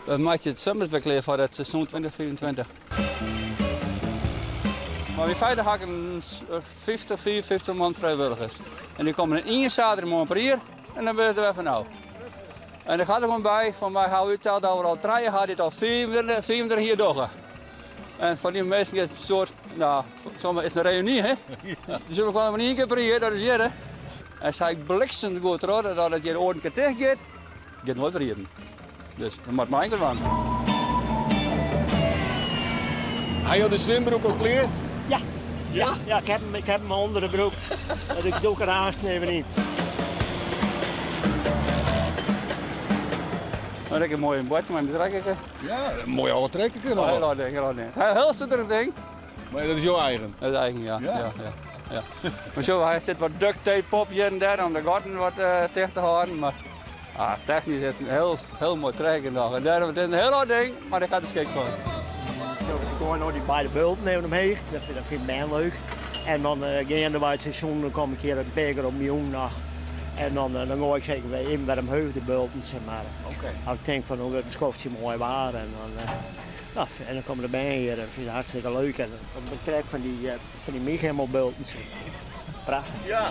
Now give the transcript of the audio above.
Dan maak je het zomerverkleed voor het seizoen 2024. Maar in feite heb ik 54 man vrijwilligers. En die komen in één zaterdag per jaar en dan ben je er even nou. En er gaat er gewoon bij, van mij hou je dat we al 3 jaar gaat dit al 24 hier door. En van die mensen is het een soort, nou, soms is het een reunie, hè? Ja. Dus we komen maar 1 keer per jaar, dat is hier, hè? En zei ik bliksem goed rood, dat het je ooit een keer tegen gaat, gaat nooit weer. Dus dat moet maar enkel van. Hij had de zwembroek al klaar? Ja, ik heb hem onder de broek. Dat ik doe er haast even niet. Dan heb ik een mooi bordje met mijn trekken. Ja, een mooi oude trekken kunnen. Heel hard ding, heel hard ding. Heel stoer ding. Maar dat is jouw eigen? Dat is eigen, ja. Ja? Ja. Maar zo, hij zit wat duct tape op hier en daar om de gaten wat tegen te houden. Maar technisch is het een heel mooi trekken nog. En daarom is het een heel hard ding, maar dat gaat de skik van. Gewoon nog die beide bulten nemen omheen. Dat vind ik mij leuk. En dan gaande bij het seizoen dan kom ik hier een beker op miljoennacht. En dan ga ik zeker weer in met hem heugde bulten, zeg maar. Als ik denk van hoe het schoftje mooi waren. En dan komen de bij hier en dat vind ik hartstikke leuk. En dan betrek van die Michiel bulten. Prachtig. Ja.